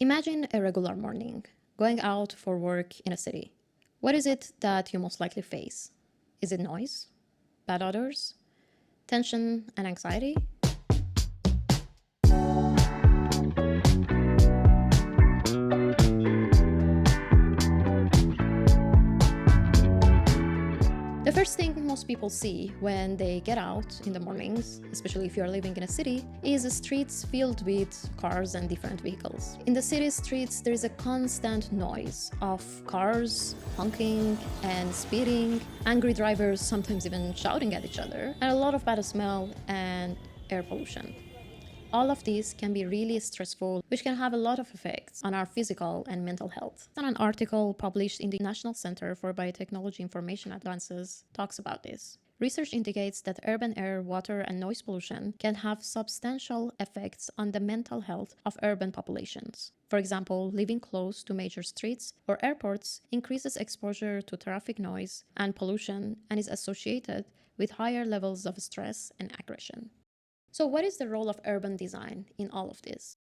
Imagine a regular morning, going out for work in a city. What is it that you most likely face? Is it noise? Bad odors? Tension and anxiety? The first thing most people see when they get out in the mornings, especially if you're living in a city, is the streets filled with cars and different vehicles. In the city streets, there is a constant noise of cars honking and speeding, angry drivers sometimes even shouting at each other, and a lot of bad smell and air pollution. All of these can be really stressful, which can have a lot of effects on our physical and mental health. And an article published in the National Center for Biotechnology Information Advances talks about this. Research indicates that urban air, water, and noise pollution can have substantial effects on the mental health of urban populations. For example, living close to major streets or airports increases exposure to traffic noise and pollution and is associated with higher levels of stress and aggression. So what is the role of urban design in all of this?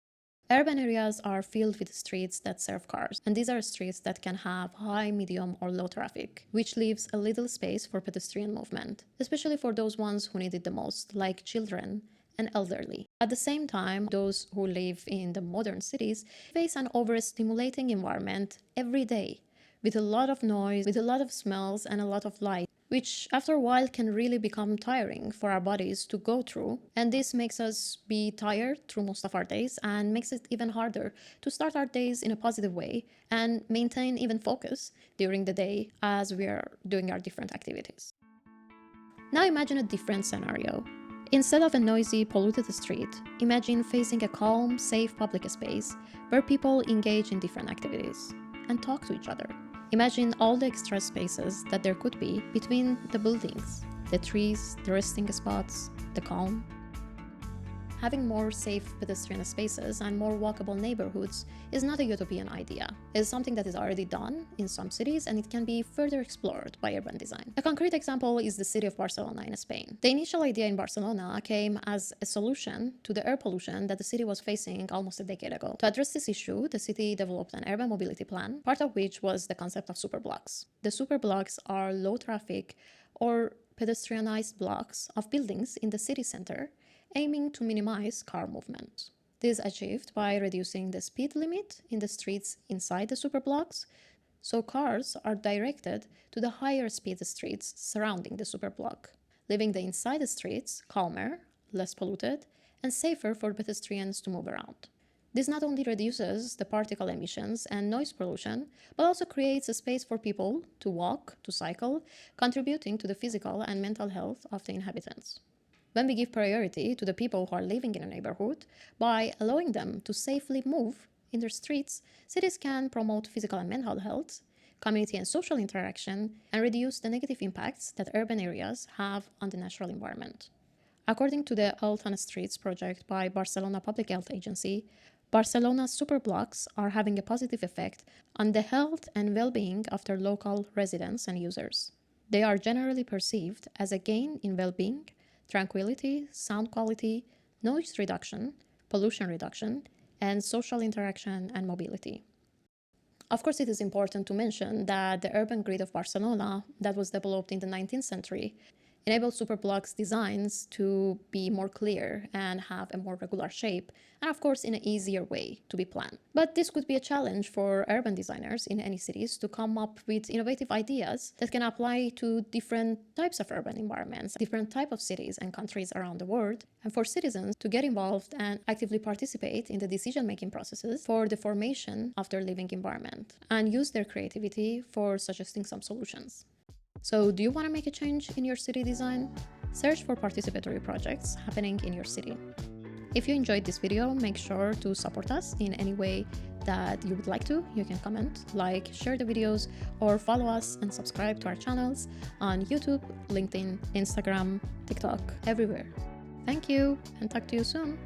Urban areas are filled with streets that serve cars, and these are streets that can have high, medium, or low traffic, which leaves a little space for pedestrian movement, especially for those ones who need it the most, like children and elderly. At the same time, those who live in the modern cities face an overstimulating environment every day, with a lot of noise, with a lot of smells, and a lot of light, which after a while can really become tiring for our bodies to go through. And this makes us be tired through most of our days and makes it even harder to start our days in a positive way and maintain even focus during the day as we are doing our different activities. Now imagine a different scenario. Instead of a noisy, polluted street, imagine facing a calm, safe public space where people engage in different activities and talk to each other. Imagine all the extra spaces that there could be between the buildings, the trees, the resting spots, the calm. Having more safe pedestrian spaces and more walkable neighborhoods is not a utopian idea. It is something that is already done in some cities, and it can be further explored by urban design. A concrete example is the city of Barcelona in Spain. The initial idea in Barcelona came as a solution to the air pollution that the city was facing almost a decade ago. To address this issue, the city developed an urban mobility plan, part of which was the concept of superblocks. The superblocks are low traffic or pedestrianized blocks of buildings in the city center, aiming to minimize car movement. This is achieved by reducing the speed limit in the streets inside the superblocks, so cars are directed to the higher speed streets surrounding the superblock, leaving the inside streets calmer, less polluted, and safer for pedestrians to move around. This not only reduces the particle emissions and noise pollution, but also creates a space for people to walk, to cycle, contributing to the physical and mental health of the inhabitants. When we give priority to the people who are living in a neighborhood by allowing them to safely move in their streets, cities can promote physical and mental health, community and social interaction, and reduce the negative impacts that urban areas have on the natural environment. According to the Health on Streets project by Barcelona Public Health Agency, Barcelona's superblocks are having a positive effect on the health and well-being of their local residents and users. They are generally perceived as a gain in well-being, tranquility, sound quality, noise reduction, pollution reduction, and social interaction and mobility. Of course, it is important to mention that the urban grid of Barcelona that was developed in the 19th century enabled superblocks designs to be more clear and have a more regular shape, and of course in an easier way to be planned. But this could be a challenge for urban designers in any cities to come up with innovative ideas that can apply to different types of urban environments, different types of cities and countries around the world, and for citizens to get involved and actively participate in the decision-making processes for the formation of their living environment and use their creativity for suggesting some solutions. So, do you want to make a change in your city design? Search for participatory projects happening in your city. If you enjoyed this video, make sure to support us in any way that you would like to. You can comment, like, share the videos, or follow us and subscribe to our channels on YouTube, LinkedIn, Instagram, TikTok, everywhere. Thank you, and talk to you soon.